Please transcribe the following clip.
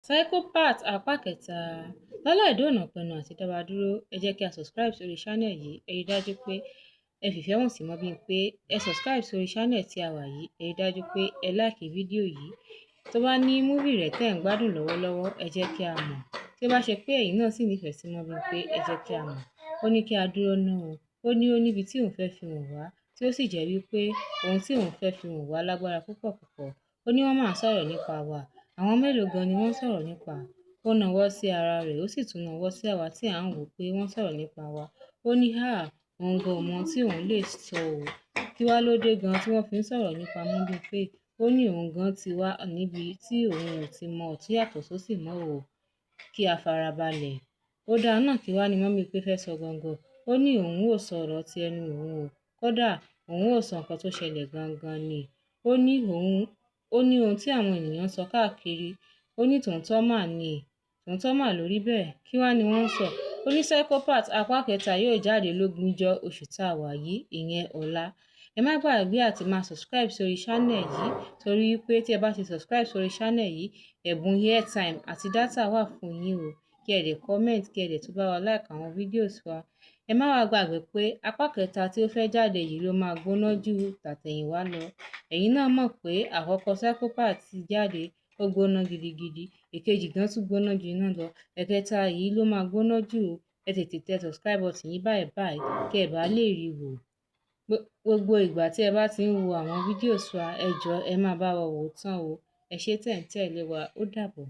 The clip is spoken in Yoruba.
Psychopath apá kẹta. Láláì dóònà pinnu àti dá wa dúró, ẹ jẹ́ kí a subscribe sórí channel yìí. Ẹ rí dájú pé ẹ fìfẹ́ hàn sí Mobimpe. Ẹ subscribe sórí channel tí a wà yìí. Ẹ rí dájú pé ẹ like fídíò yìí. Tó bá ní múvì rẹ̀ tẹ́ ń gbádùn lọ́wọ́lọ́wọ́, ẹ jẹ́ kí a mọ̀. Tí ó bá ṣe pé ẹ̀yin náà sì nífẹ̀ẹ́ sí Mobimpe, ẹ jẹ́ kí a mọ̀. Ó ní kí a dúró náà o. Ó ní níbi tí òun fẹ́ fi hàn wá, tí ó sì jẹ́ wípé ohun tí òun fẹ́ fi hàn wá lágbára púpọ̀ púpọ̀. Ó ní wọ́n máa ń sọ̀rọ̀ nípa wa. Àwọn mélòó gan ni wọ́n sọ̀rọ̀ nípa? Ó nawọ́ sí ara rẹ̀, ó sì tún nawọ́ sí àwa tí à ń wò pé wọ́n sọ̀rọ̀ nípa wa. Ó ní òun gan ò mọ tí òun lè sọ o. Kí wá ló dé gan tí wọ́n fi ń sọ̀rọ̀ nípa Mobimpe? Ó ní òun gan ti wá níbi tí òun ò ti mọ ọ̀tún yàtọ̀ sósì mọ́ o. Kí a farabalẹ̀. Ó dáa náà kí wá ni Mobimpe fẹ́ sọ gangan. Ó ní òun ò sọ ọ̀rọ̀ ti ẹnu òun o. Kódà òun ò sọ nǹkan tó ṣẹlẹ̀ gangan ni. Ó ní ohun tí àwọn ènìyàn ń sọ káàkiri. Ó ní tòótọ́ mà ni. Tòótọ́ mà lórí bẹ́ẹ̀. Kí wá ni wọ́n ń sọ? Ó ní Psychopath apá kẹta yóò jáde lógúnjọ́ oṣù tá a wà yìí, ìyẹn ọ̀la. Ẹ má gbàgbé àti máa subscribe sórí channel yìí torí pé tí ẹ bá ti subscribe sórí channel yìí, ẹ̀bùn airtime àti data wà fún yín o. Kí ẹ dẹ̀ comment, kí ẹ dẹ̀ tún bá wa like àwọn videos wa. Ẹ má wá gbàgbé pé apá kẹta tí ó fẹ́ jáde yìí ló máa gbóná jù tàtẹ̀yìnwá lọ. Ẹ̀yin náà mọ̀ pé àkọ́kọ́ Psychopath ti jáde, ó gbóná gidigidi. Èkejì gan tún gbóná jù iná lọ. Ẹ̀kẹta yìí ló máa gbóná jù o. Ẹ tètè tẹ subscribe button yín báyìí báyìí kí ẹ bá lè rí wò. Gbogbo ìgbà tí ẹ bá ti ń wo àwọn videos wa, ẹ jọ̀ọ́ ẹ máa bá wa wò tán o. Ẹ ṣé tẹ̀ ń tẹ̀lé wa. Ó dàbọ̀.